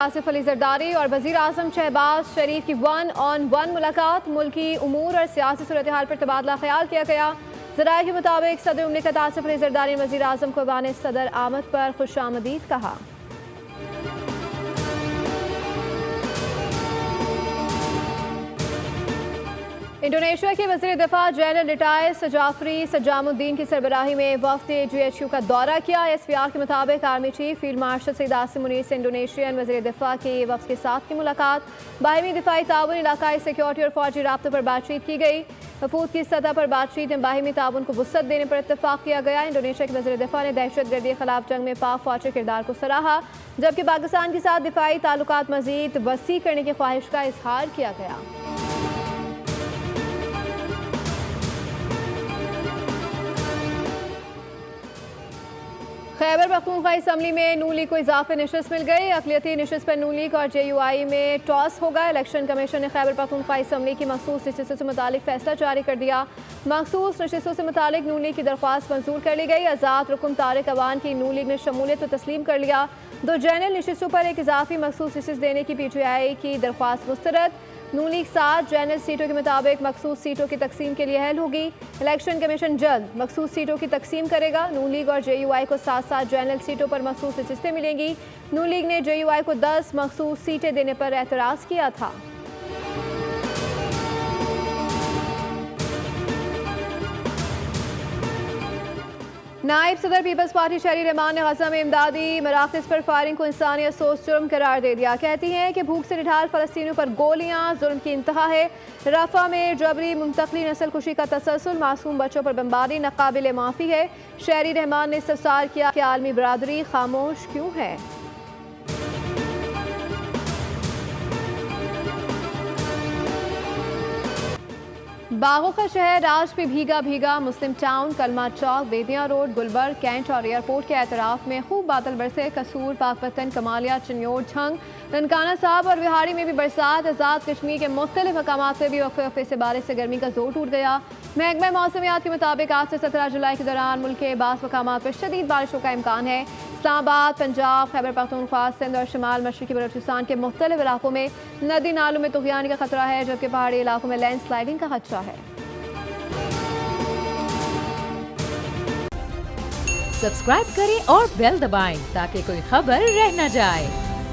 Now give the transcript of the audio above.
आसिफ अली जरदारी और वज़ीर आज़म शहबाज शरीफ की 1-on-1 मुलाकात। मुल्की उमूर और सियासी सूरत हाल पर तबादला ख्याल किया गया। ज़राए के मुताबिक सदर मुमलिकत आसिफ अली जरदारी ने वज़ीर आज़म को ऐवान सदर आमद पर खुशामदीद कहा। इंडोनेशिया के वज़ीर दिफा जनरल रिटायर्ड जाफरी सज्जामुद्दीन की सरबराही में वफ़द GHQ का दौरा किया। SPR के मुताबिक army chief field marshal Syed Asim Munir से इंडोनेशियन वज़ीर दिफा के वफ़द के साथ की मुलाकात। बाहिमी दिफाई ताउन, इलाकाई सिक्योरिटी और फौजी राब्तों पर बातचीत की गई। वफूद की सतह पर बातचीत में बाहिमी ताउन को वुसअत देने पर इत्तफाक किया गया। इंडोनेशिया के वज़ीर दिफा ने दहशत गर्दी के खिलाफ जंग में पाक फौज के किरदार को सराहा, जबकि पाकिस्तान के साथ दिफाई ताल्लुकात मज़ीद वसी करने की ख्वाहिश का इजहार किया गया। खैबर पख्तूनख्वा असम्बली में नून लीग को इजाफी नशिस्त मिल गई। अक़लियती नशिस्त पर नून लीग और JUI में टॉस होगा। इलेक्शन कमीशन ने खैबर पख्तूनख्वा असम्बली की मखसूस नशिस्तों से मुतालिक फैसला जारी कर दिया। मखसूस नशिस्तों से मुतालिक नून लीग की दरख्वास्त मंजूर कर ली गई। आज़ाद रुकन तारिक अवान की नून लीग ने शमूलियत तो तस्लीम कर लिया। 2 जनरल नशिस्तों पर एक इजाफी मखसूस नशिस्त देने की PTI की दरख्वास्त मुस्तरद। नून लीग 7 जनरल सीटों के मुताबिक मखसूस सीटों की तकसीम के लिए अहल होगी। इलेक्शन कमीशन जल्द मखसूस सीटों की तकसीम करेगा। नून लीग और JUI को 7-7 जनरल सीटों पर मखसूस नशिस्तें मिलेंगी। नून लीग ने JUI को 10 मखसूस सीटें देने पर एतराज़ किया था। नायब सदर पीपल्स पार्टी शहरी रहमान ने गजा में इमदादी मराकज़ पर फायरिंग को इंसानियत सोच जुर्म करार दे दिया। कहती हैं कि भूख से निढाल फ़लस्तीनियों पर गोलियां जुर्म की इंतहा है। रफ़ा में जबरी मुंतकली नस्ल कुशी का तसलसल, मासूम बच्चों पर बमबारी नाकाबिले माफ़ी है। शहरी रहमान ने इस्तफसार किया कि आलमी बरादरी खामोश क्यों है। बागों का शहर आज भी भीगा भीगा। मुस्लिम टाउन, कलमा चौक, बेदिया रोड, गुलबर्ग, कैंट और एयरपोर्ट के एतराफ में खूब बादल बरसे। कसूर, पाकपतन, कमालिया, चिन्योर, झंग, ननकाना साहब और विहाड़ी में भी बरसात। आज़ाद कश्मीर के मुख्तलिफ मकामात से भी वक्फे वक्फे से बारिश से गर्मी का जोर टूट गया। महकमा मौसमियात के मुताबिक आज से 17 जुलाई के दौरान मुल्क के बास मकामात पर शदीद बारिशों का इम्कान है। इस्लामाबाद, पंजाब, खैबर पख्तूनख्वा, सिंध और शिमाल मशरकी बलूचिस्तान के मुख्तलिफ इलाकों में नदी नालों में तुग़यानी का खतरा है, जबकि पहाड़ी इलाकों में लैंडस्लाइडिंग का खदशा है। सब्सक्राइब करें और बेल दबाएं ताकि कोई खबर रह न जाए।